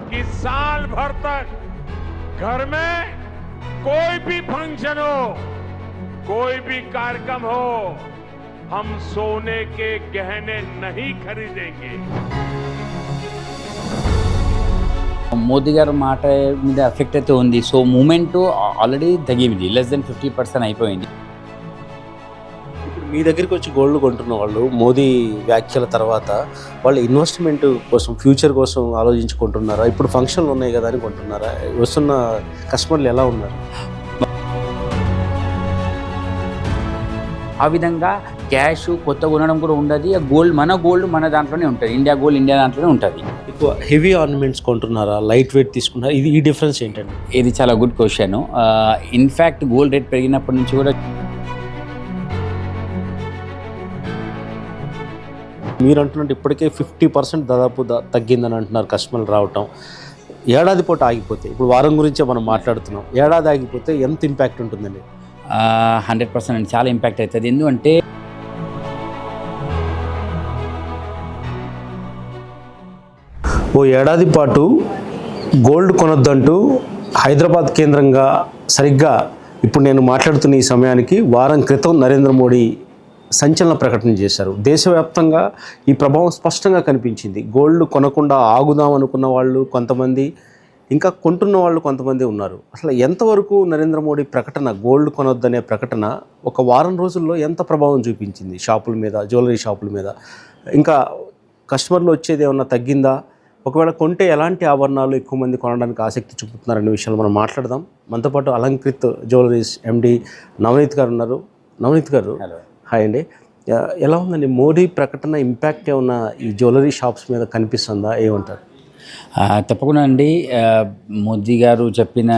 कि साल भर तक घर में कोई भी फंक्शन हो, कोई भी कार्यक्रम हो, हम सोने के गहने नहीं खरीदेंगे। మోదీ గారి మాట మీద ఎఫెక్ట్ అయితే ఉంది. సో మూమెంట్ ఆల్రెడీ తగ్గింది, లెస్ దెన్ 50% అయిపోయింది. ఇప్పుడు మీ దగ్గరికి వచ్చి గోల్డ్ కొంటున్న వాళ్ళు మోదీ వ్యాఖ్యల తర్వాత వాళ్ళు ఇన్వెస్ట్మెంట్ కోసం, ఫ్యూచర్ కోసం ఆలోచించుకుంటున్నారా? ఇప్పుడు ఫంక్షన్లు ఉన్నాయి కదా అని కొంటున్నారా? వస్తున్న కస్టమర్లు ఎలా ఉన్నారు? ఆ విధంగా క్యాష్ కొత్త కొనడం కూడా ఉండదు. మన గోల్డ్ మన దాంట్లోనే ఉంటుంది. ఇండియా గోల్డ్ ఇండియా దాంట్లోనే ఉంటుంది. ఎక్కువ హెవీ ఆర్నమెంట్స్ కొంటున్నారా, లైట్ వెయిట్ తీసుకున్నారా? ఈ డిఫరెన్స్ ఏంటండి? ఇది చాలా good question. In fact gold rate పెరిగినప్పటి నుంచి కూడా మీరు అంటున్నట్టు ఇప్పటికే 50% దాదాపు తగ్గిందని అంటున్నారు కస్టమర్లు రావటం. ఏడాది పూట ఆగిపోతే, ఇప్పుడు వారం గురించే మనం మాట్లాడుతున్నాం, ఏడాది ఆగిపోతే ఎంత ఇంపాక్ట్ ఉంటుందండి? 100% చాలా ఇంపాక్ట్ అవుతుంది. ఎందుకంటే ఓ ఏడాది పాటు గోల్డ్ కొనొద్దంటూ హైదరాబాద్ కేంద్రంగా సరిగ్గా ఇప్పుడు నేను మాట్లాడుతున్న ఈ సమయానికి వారం క్రితం నరేంద్ర మోడీ సంచలన ప్రకటన చేశారు. దేశవ్యాప్తంగా ఈ ప్రభావం స్పష్టంగా కనిపించింది. గోల్డ్ కొనకుండా ఆగుదాం అనుకున్న వాళ్ళు కొంతమంది, ఇంకా కొంటున్న వాళ్ళు కొంతమంది ఉన్నారు. అసలు ఎంతవరకు నరేంద్ర మోడీ ప్రకటన, గోల్డ్ కొనొద్దనే ప్రకటన ఒక వారం రోజుల్లో ఎంత ప్రభావం చూపించింది షాపుల మీద, జ్యువెలరీ షాపుల మీద? ఇంకా కస్టమర్లు వచ్చేది ఏమన్నా తగ్గిందా? ఒకవేళ కొంటే ఎలాంటి ఆభరణాలు ఎక్కువ మంది కొనడానికి ఆసక్తి చూపుతున్నారనే విషయాలు మనం మాట్లాడదాం. మనతో పాటు అలంకృత్ జ్యువెలరీస్ ఎండి నవనీత్ గారు ఉన్నారు. నవనీత్ గారు, హాయ్ అండి. ఎలా ఉందండి మోడీ ప్రకటన ఇంపాక్ట్ ఏమన్నా ఈ జ్యువెలరీ షాప్స్ మీద కనిపిస్తుందా? ఏమంటారు? తప్పకుండా అండి. మోదీ గారు చెప్పిన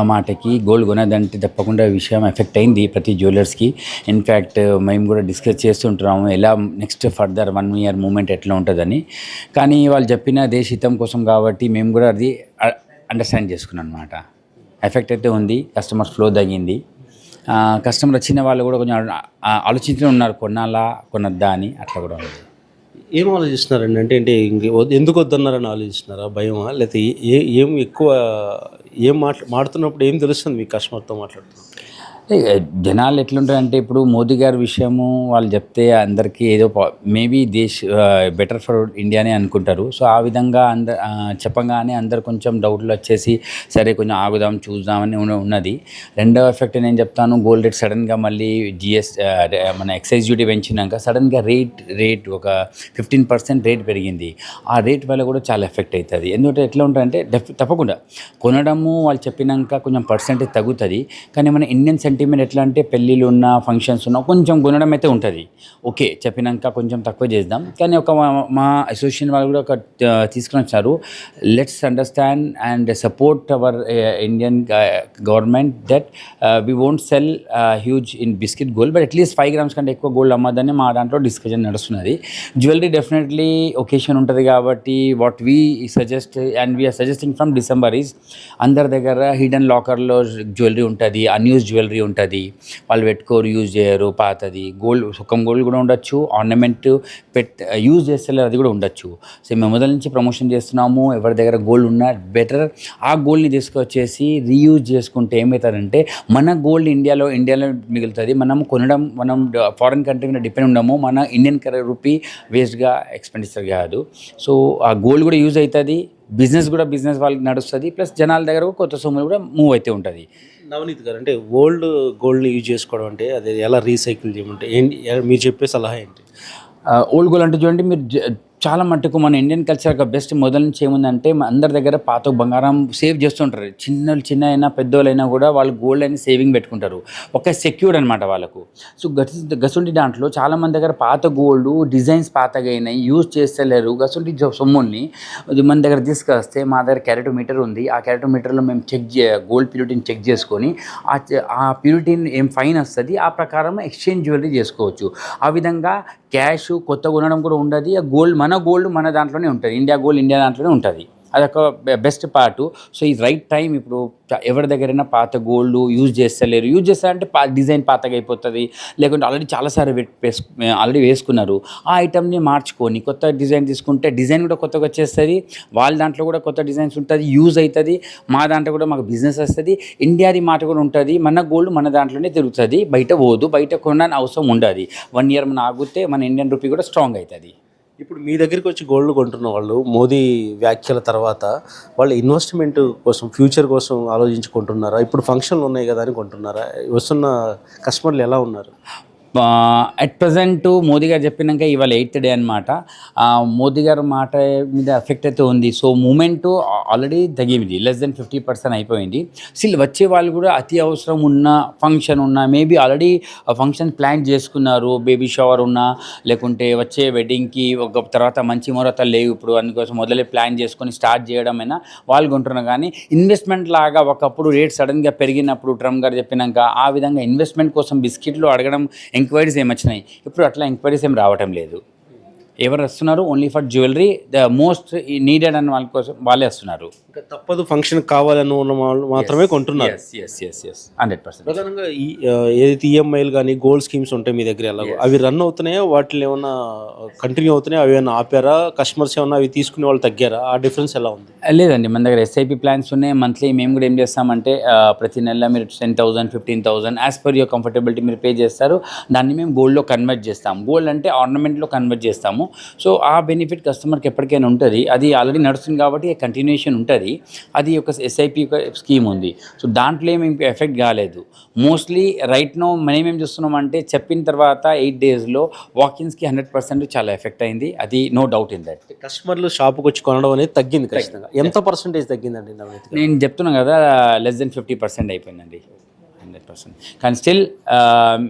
మాటకి గోల్డ్ కొనదంటే తప్పకుండా విషయం ఎఫెక్ట్ అయింది ప్రతి జ్యువెలర్స్కి. ఇన్ఫ్యాక్ట్ మేము కూడా డిస్కస్ చేస్తుంటున్నాము ఎలా నెక్స్ట్ ఫర్దర్ 1 year మూమెంట్ ఎట్లా ఉంటుందని. కానీ వాళ్ళు చెప్పిన దేశ హితం కోసం కాబట్టి మేము కూడా అది అండర్స్టాండ్ చేసుకున్నాం అనమాట. ఎఫెక్ట్ అయితే ఉంది, కస్టమర్ ఫ్లో తగ్గింది. కస్టమర్ వచ్చిన వాళ్ళు కూడా కొంచెం ఆలోచించుతూ ఉన్నారు, కొనాలా కొనద్దా అని. అట్లా కూడా ఉంది. ఏం ఆలోచిస్తున్నారండి? అంటే ఎందుకు వద్దన్నారని ఆలోచిస్తున్నారా? భయమా? లేకపోతే ఏం ఎక్కువ మాట్లాడుతున్నప్పుడు ఏం తెలుస్తుంది మీకు కస్టమర్తో మాట్లాడుతున్నారు? జనాలు ఎట్లుంటారంటే ఇప్పుడు మోదీ గారి విషయము వాళ్ళు చెప్తే అందరికీ ఏదో మేబీ బెటర్ ఫర్ ఇండియానే అనుకుంటారు. సో ఆ విధంగా చెప్పగానే అందరు కొంచెం డౌట్లు వచ్చేసి సరే కొంచెం ఆగుదాం చూద్దామని ఉన్నది. రెండవ ఎఫెక్ట్ నేను చెప్తాను, గోల్డ్ రేట్ సడన్గా మళ్ళీ మన ఎక్సైజ్ డ్యూటీ పెంచినాక సడన్గా రేట్ ఒక 15% రేట్ పెరిగింది. ఆ రేట్ వల్ల కూడా చాలా ఎఫెక్ట్ అవుతుంది. ఎందుకంటే ఎట్లా ఉంటారంటే తప్పకుండా కొనడము వాళ్ళు చెప్పినాక కొంచెం పర్సెంటేజ్ తగ్గుతుంది. కానీ మన ఇండియన్ సెంటిమెంట్ ఎట్లా అంటే పెళ్ళిళ్ళు ఉన్న ఫంక్షన్స్ ఉన్న కొంచెం కొనడం అయితే ఉంటుంది. ఓకే చెప్పినాక కొంచెం తక్కువ చేద్దాం. కానీ మా అసోసియేషన్ వాళ్ళు కూడా తీసుకుని వచ్చారు, let's understand and support our Indian government that we won't cell huge in biscuit gold but at least 5 grams కంటే ఎక్కువ గోల్డ్ అమ్మదని మా దాంట్లో డిస్కషన్ నడుస్తున్నది. జ్యువెలరీ డెఫినెట్లీ ఒకేషన్ ఉంటుంది కాబట్టి what we suggest and we are suggesting from December is అందరి దగ్గర hidden లాకర్లో జ్యువెలరీ ఉంటుంది, అన్యూజ్ జ్యువెలరీ ఉంటుంది, వాళ్ళు పెట్టుకోరు, యూజ్ చేయరు, పాతది గోల్డ్, సుఖం గోల్డ్ కూడా ఉండొచ్చు, ఆర్నమెంట్ యూజ్ చేస్తే అది కూడా ఉండొచ్చు. సో మేము మొదటి నుంచి ప్రమోషన్ చేస్తున్నాము, ఎవరి దగ్గర గోల్డ్ ఉన్నా బెటర్ ఆ గోల్డ్ని తీసుకొచ్చేసి రీయూజ్ చేసుకుంటే ఏమవుతుందంటే మన గోల్డ్ ఇండియాలో మిగులుతుంది. మనం ఫారిన్ కంట్రీ మీద డిపెండ్ ఉండము, మన ఇండియన్ రూపీ వేస్ట్గా ఎక్స్పెండిచర్ కాదు. సో ఆ గోల్డ్ కూడా యూజ్ అవుతుంది, బిజినెస్ వాళ్ళకి నడుస్తుంది, ప్లస్ జనాల దగ్గర కొత్త సొమ్ములు కూడా మూవ్ అయితే ఉంటుంది. నవనీత్ గారు, అంటే గోల్డ్ని యూజ్ చేసుకోవడం అంటే అది ఎలా రీసైకిల్ చేయమంటే మీరు చెప్పే సలహా ఏంటి? ఓల్డ్ గోల్డ్ అంటే చూడండి, మీరు చాలా మట్టుకు మన ఇండియన్ కల్చర్ బెస్ట్ మొదల నుంచి ఏముందంటే అందరి దగ్గర పాత బంగారం సేవ్ చేస్తుంటారు. చిన్న అయినా పెద్దోళ్ళైనా కూడా వాళ్ళు గోల్డ్ అని సేవింగ్ పెట్టుకుంటారు, ఒక సెక్యూర్ అనమాట వాళ్ళకు. సో గసుంటి దాంట్లో చాలామంది దగ్గర పాత గోల్డ్ డిజైన్స్ పాతగా అయినాయి, యూజ్ చేస్తలేరు. గసుంటి సొమ్ముల్ని మన దగ్గర తీసుకొస్తే మా దగ్గర క్యారెటోమీటర్ ఉంది, ఆ క్యారెటోమీటర్లో మేము గోల్డ్ ప్యూరిటీని చెక్ చేసుకొని ఆ ప్యూరిటీని ఏం ఫైన్ వస్తుంది ఆ ప్రకారం ఎక్స్చేంజ్ జ్యువెలరీ చేసుకోవచ్చు. ఆ విధంగా క్యాష్ కొత్త కొనడం కూడా ఉండదు. ఆ గోల్డ్ మన దాంట్లోనే ఉంటుంది, ఇండియా గోల్డ్ ఇండియా దాంట్లోనే ఉంటుంది. అదొక బెస్ట్ పార్ట్. సో ఈ రైట్ టైం ఇప్పుడు ఎవరి దగ్గరైనా పాత గోల్డ్ యూజ్ చేస్తారంటే డిజైన్ పాతగా అయిపోతుంది, లేకుంటే ఆల్రెడీ చాలాసార్లు ఆల్రెడీ వేసుకున్నారు. ఆ ఐటమ్ని మార్చుకొని కొత్త డిజైన్ తీసుకుంటే డిజైన్ కూడా కొత్తగా వచ్చేస్తుంది, వాళ్ళ దాంట్లో కూడా కొత్త డిజైన్స్ ఉంటుంది, యూజ్ అవుతుంది, మా దాంట్లో కూడా మాకు బిజినెస్ వస్తుంది, ఇండియాది మాట కూడా ఉంటుంది, మన గోల్డ్ మన దాంట్లోనే తిరుగుతుంది, బయట పోదు, బయట కొనడానికి అవసరం ఉండదు. 1 year మన ఆగితే మన ఇండియన్ రూపీ కూడా స్ట్రాంగ్ అవుతుంది. ఇప్పుడు మీ దగ్గరికి వచ్చి గోల్డ్ కొంటున్న వాళ్ళు మోదీ వ్యాఖ్యల తర్వాత వాళ్ళు ఇన్వెస్ట్మెంట్ కోసం, ఫ్యూచర్ కోసం ఆలోచించుకుంటున్నారా? ఇప్పుడు ఫంక్షన్లు ఉన్నాయి కదా అని కొంటున్నారా? వస్తున్న కస్టమర్లు ఎలా ఉన్నారు? అట్ ప్రజెంట్ మోదీ గారు చెప్పినాక ఇవాళ 8th డే అనమాట. మోదీ గారు మాట మీద ఎఫెక్ట్ అయితే ఉంది. సో మూమెంట్ ఆల్రెడీ తగ్గింది, లెస్ దెన్ 50% అయిపోయింది. స్టిల్ వచ్చే వాళ్ళు కూడా అతి అవసరం ఉన్న ఫంక్షన్ ఉన్నా, మేబీ ఆల్రెడీ ఫంక్షన్ ప్లాన్ చేసుకున్నారు, బేబీ షవర్ ఉన్నా, లేకుంటే వచ్చే వెడ్డింగ్కి ఒక తర్వాత మంచి ముహూర్తాలు లేవు ఇప్పుడు, అందుకోసం మొదలే ప్లాన్ చేసుకొని స్టార్ట్ చేయడమైనా వాళ్ళు కొంటున్నారు. కానీ ఇన్వెస్ట్మెంట్ లాగా ఒకప్పుడు రేట్ సడన్గా పెరిగినప్పుడు ట్రంప్ గారు చెప్పినాక ఆ విధంగా ఇన్వెస్ట్మెంట్ కోసం బిస్కెట్లు అడగడం ఎంక్వైరీస్ ఏమి వచ్చినాయి, ఇప్పుడు అట్లా ఎంక్వైరీస్ ఏం రావటం లేదు. ఎవరు వస్తున్నారు only for jewellery, the most needed అని వాళ్ళ కోసం వాళ్ళే వస్తున్నారు. ఇంకా తప్పదు ఫంక్షన్ కావాలని ఉన్న వాళ్ళు మాత్రమే కొంటున్నారు. ఎస్ 100%. ప్రధానంగా ఈ ఏదైతే ఈఎంఐలు కానీ గోల్డ్ స్కీమ్స్ ఉంటాయి మీ దగ్గర, ఎలాగో అవి రన్ అవుతున్నాయా? వాటిని ఏమన్నా కంటిన్యూ అవుతున్నాయా? అవి ఏమన్నా ఆపారా? కస్టమర్స్ ఏమన్నా అవి తీసుకునే వాళ్ళు తగ్గారా? ఆ డిఫరెన్స్ ఎలా ఉంది? లేదండి, మన దగ్గర ఎస్ఐపి ప్లాన్స్ ఉన్నాయి. మంత్లీ మేము కూడా ఏం చేస్తామంటే ప్రతి నెల మీరు 10,000 15,000 యాజ్ పర్ యువర్ కంఫర్టబిలిటీ మీరు పే చేస్తారు, దాన్ని మేము గోల్డ్లో కన్వర్ట్ చేస్తాము. గోల్డ్ అంటే ఆర్నమెంట్లో కన్వర్ట్ చేస్తాము. సో ఆ బెనిఫిట్ కస్టమర్కి ఎప్పటికైనా ఉంటుంది. అది ఆల్రెడీ నడుస్తుంది కాబట్టి కంటిన్యూషన్ ఉంటుంది. అది ఒక ఎస్ఐపి స్కీమ్ ఉంది. సో దాంట్లో ఏమి ఎఫెక్ట్ కాలేదు. మోస్ట్లీ రైట్ నో మేమేం చూస్తున్నామంటే చెప్పిన తర్వాత 8 daysలో వాకిన్స్కి 100% చాలా ఎఫెక్ట్ అయింది. అది నో డౌట్ ఇన్ దట్. కస్టమర్లు షాప్కి వచ్చి కొనడం అనేది తగ్గింది ఖచ్చితంగా. ఎంత పర్సెంటేజ్ తగ్గిందండి? నేను చెప్తున్నాను కదా, లెస్ దెన్ 50% అయిపోయిందండి, 100%. కానీ స్టిల్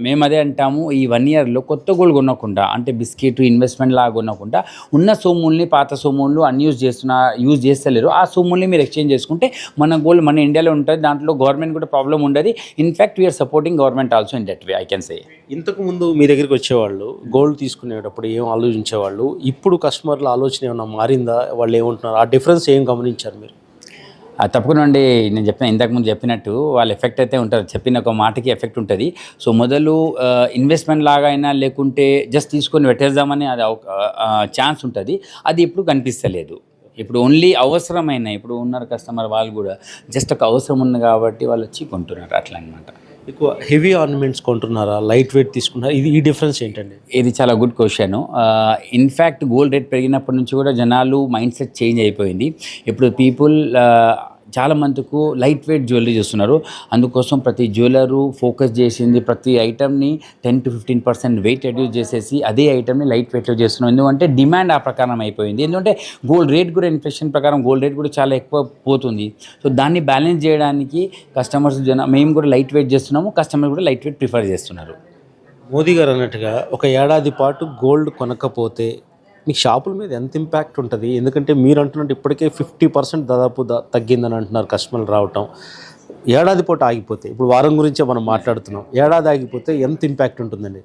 మేము అదే అంటాము, ఈ 1 yearలో కొత్త గోల్డ్ కొనకుండా, అంటే బిస్కెట్ ఇన్వెస్ట్మెంట్ లాగా కొనకుండా ఉన్న సొమ్ముల్ని, పాత సొమ్ములు యూజ్ చేస్తలేరు, ఆ సొమ్ముల్ని మీరు ఎక్స్చేంజ్ చేసుకుంటే మన గోల్డ్ మన ఇండియాలో ఉంటుంది. దాంట్లో గవర్నమెంట్ కూడా ప్రాబ్లం ఉండదు. In fact we are supporting government also in that way I can say. ఇంతకు ముందు మీ దగ్గరికి వచ్చేవాళ్ళు గోల్డ్ తీసుకునేటప్పుడు ఏం ఆలోచించేవాళ్ళు? ఇప్పుడు కస్టమర్ల ఆలోచన ఏమైనా మారిందా? వాళ్ళు ఏమంటున్నారు? ఆ డిఫరెన్స్ ఏం గమనించారు మీరు? తప్పకుండా అండి. నేను ఇంతకుముందు చెప్పినట్టు వాళ్ళ ఎఫెక్ట్ అయితే ఉంటుంది, చెప్పిన ఒక మాటకి ఎఫెక్ట్ ఉంటుంది. సో మొదలు ఇన్వెస్ట్మెంట్ లాగా అయినా లేకుంటే జస్ట్ తీసుకొని పెట్టేద్దామని అది ఛాన్స్ ఉంటుంది, అది ఇప్పుడు కనిపిస్తలేదు. ఇప్పుడు ఓన్లీ అవసరమైన, ఇప్పుడు ఉన్నారు కస్టమర్ వాళ్ళు కూడా జస్ట్ ఒక అవసరం ఉంది కాబట్టి వాళ్ళు వచ్చి కొంటున్నారు, అట్లా అనమాట. ఎక్కువ హెవీ ఆర్నమెంట్స్ కొంటున్నారా, లైట్ వెయిట్ తీసుకున్నారా? ఈ డిఫరెన్స్ ఏంటండి? ఇది చాలా good question. In fact gold rate పెరిగినప్పటి నుంచి కూడా జనాలు మైండ్ సెట్ చేంజ్ అయిపోయింది. ఇప్పుడు పీపుల్ చాలా మందికు లైట్ వెయిట్ జ్యువెలరీ చూస్తున్నారు. అందుకోసం ప్రతి జ్యువెలరు ఫోకస్ చేసింది ప్రతి ఐటమ్ని 10 to 15% వెయిట్ రెడ్యూస్ చేసేసి అదే ఐటమ్ని లైట్ వెయిట్లో చేస్తున్నాం. ఎందుకంటే డిమాండ్ ఆ ప్రకారం అయిపోయింది. ఎందుకంటే గోల్డ్ రేట్ కూడా ఇన్ఫ్లేషన్ ప్రకారం గోల్డ్ రేట్ కూడా చాలా ఎక్కువ పోతుంది. సో దాన్ని బ్యాలెన్స్ చేయడానికి కస్టమర్స్ మేము కూడా లైట్ వెయిట్ చేస్తున్నాము, కస్టమర్ కూడా లైట్ వెయిట్ ప్రిఫర్ చేస్తున్నారు. మోదీ గారు అన్నట్టుగా ఒక ఏడాది పాటు గోల్డ్ కొనకపోతే మీ షాపుల మీద ఎంత ఇంపాక్ట్ ఉంటుంది? ఎందుకంటే మీరు అంటున్నట్టు ఇప్పటికే 50% దాదాపు తగ్గిందని అంటున్నారు కస్టమర్లు రావటం. ఏడాది పాటు ఆగిపోతే, ఇప్పుడు వారం గురించే మనం మాట్లాడుతున్నాం, ఏడాది ఆగిపోతే ఎంత ఇంపాక్ట్ ఉంటుందండి?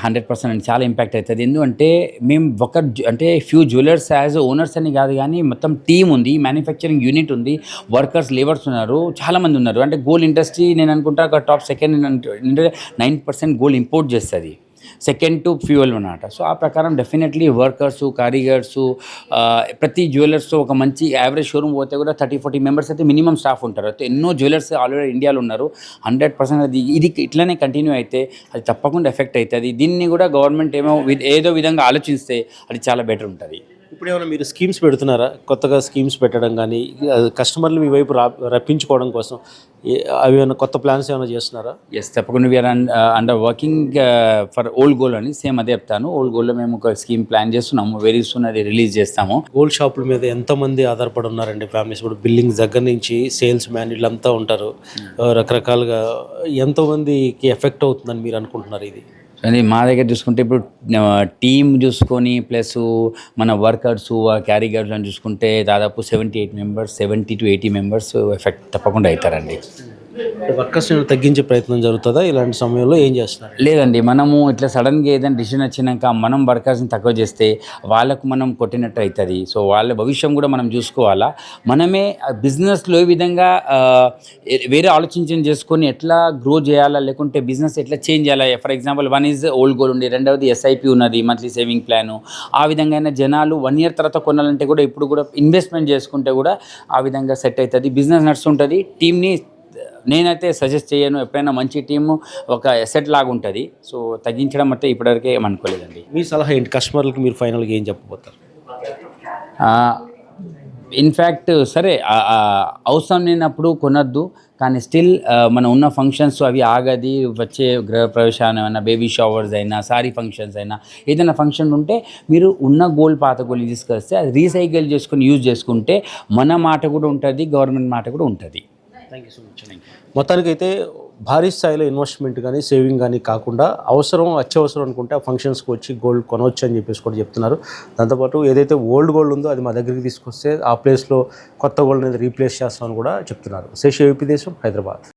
100% అండి, చాలా ఇంపాక్ట్ అవుతుంది. ఎందుకంటే మేము అంటే ఫ్యూ జ్యువెలర్స్ యాజ్ ఓనర్స్ అని కాదు, కానీ మొత్తం టీమ్ ఉంది, మ్యానుఫ్యాక్చరింగ్ యూనిట్ ఉంది, వర్కర్స్ లేబర్స్ ఉన్నారు, చాలామంది ఉన్నారు. అంటే గోల్డ్ ఇండస్ట్రీ నేను అనుకుంటా ఒక టాప్ సెకండ్ 9% గోల్డ్ ఇంపోర్ట్ చేస్తుంది, సెకండ్ టు ఫ్యూయల్ అన్నమాట. సో ఆ ప్రకారం డెఫినెట్లీ వర్కర్సు, కారీగర్సు, ప్రతి జ్యువెలర్స్తో ఒక మంచి యావరేజ్ షోరూమ్ పోతే కూడా 30-40 మెంబర్స్ అయితే మినిమం స్టాఫ్ ఉంటారు. అయితే ఎన్నో జ్యువెలర్స్ ఆల్రెడీ ఇండియాలో ఉన్నారు. 100% ఇది ఇట్లనే కంటిన్యూ అయితే అది తప్పకుండా ఎఫెక్ట్ అవుతుంది. దీన్ని కూడా గవర్నమెంట్ ఏదో విధంగా ఆలోచిస్తే అది చాలా బెటర్ ఉంటుంది. ఇప్పుడు ఏమైనా మీరు స్కీమ్స్ పెడుతున్నారా? కొత్తగా స్కీమ్స్ పెట్టడం కానీ, కస్టమర్లు మీ వైపు రప్పించుకోవడం కోసం అవి ఏమైనా కొత్త ప్లాన్స్ ఏమైనా చేస్తున్నారా? ఎస్, తప్పకుండా we are under working for old gold అని, సేమ్ అదే చెప్తాను. ఓల్డ్ గోల్డ్లో మేము ఒక స్కీమ్ ప్లాన్ చేస్తున్నాము, వెరీ సూన్ అది రిలీజ్ చేస్తాము. గోల్డ్ షాపుల మీద ఎంతమంది ఆధారపడి ఉన్నారండి ఫ్యామిలీస్? ఇప్పుడు బిల్డింగ్ దగ్గర నుంచి సేల్స్ మ్యాన్ వీళ్ళంతా ఉంటారు, రకరకాలుగా. ఎంతోమందికి ఎఫెక్ట్ అవుతుందని మీరు అనుకుంటున్నారు ఇది? అది మా దగ్గర చూసుకుంటే ఇప్పుడు టీమ్ చూసుకొని ప్లస్ మన వర్కర్స్, క్యారీగర్స్ అని చూసుకుంటే దాదాపు 70 to 80 మెంబర్స్ ఎఫెక్ట్ తప్పకుండా అవుతారండి. వర్కర్స్ తగ్గించే ప్రయత్నం జరుగుతుందా? ఇలాంటి సమయంలో ఏం చేస్తున్నారు? లేదండి, మనము ఇట్లా సడన్గా ఏదైనా డిసిషన్ వచ్చినాక మనం వర్కర్స్ని తక్కువ చేస్తే వాళ్ళకు మనం కొట్టినట్టు అవుతుంది. సో వాళ్ళ భవిష్యం కూడా మనం చూసుకోవాలా. మనమే బిజినెస్లో ఏ విధంగా వేరే ఆలోచించి చేసుకొని ఎట్లా గ్రో చేయాలా, లేకుంటే బిజినెస్ ఎట్లా చేంజ్ చేయాలా. For example, one is old goal ఉంది, రెండవది ఎస్ఐపి ఉన్నది, మంత్లీ సేవింగ్ ప్లాను. ఆ విధంగా అయినా జనాలు 1 year తర్వాత కొనాలంటే కూడా ఇప్పుడు కూడా ఇన్వెస్ట్మెంట్ చేసుకుంటే కూడా ఆ విధంగా సెట్ అవుతుంది, బిజినెస్ నడుస్తుంటుంది. టీమ్ని నేనైతే సజెస్ట్ చేయను. ఎప్పుడైనా మంచి టీము ఒక ఎసెట్ లాగా ఉంటుంది. సో తగ్గించడం అంటే ఇప్పటివరకే ఏమనుకోలేదండి. మీ సలహా ఏంటి కస్టమర్లకు? మీరు ఫైనల్గా ఏం చెప్పబోతారు? ఇన్ఫ్యాక్ట్ సరే, అవసరం లేనప్పుడు కొనొద్దు. కానీ స్టిల్ మన ఉన్న ఫంక్షన్స్ అవి ఆగది, వచ్చే గృహప్రవేశాలు ఏమైనా, బేబీ షవర్స్ అయినా, సారీ ఫంక్షన్స్ అయినా, ఏదైనా ఫంక్షన్ ఉంటే మీరు ఉన్న గోల్డ్, పాత గోల్డ్ తీసుకొస్తే అది రీసైకిల్ చేసుకుని యూజ్ చేసుకుంటే మన మాట కూడా ఉంటుంది, గవర్నమెంట్ మాట కూడా ఉంటుంది. Thank you so much. మొత్తానికైతే భారీ స్థాయిలో ఇన్వెస్ట్మెంట్ కానీ సేవింగ్ కానీ కాకుండా అత్యవసరం అనుకుంటే ఆ ఫంక్షన్స్కి వచ్చి గోల్డ్ కొనవచ్చు అని చెప్పేసి కూడా చెప్తున్నారు. దాంతోపాటు ఏదైతే ఓల్డ్ గోల్డ్ ఉందో అది మా దగ్గరికి తీసుకొస్తే ఆ ప్లేస్లో కొత్త గోల్డ్ అనేది రీప్లేస్ చేస్తామని కూడా చెప్తున్నారు. శేష ఏపీ దేశం, హైదరాబాద్.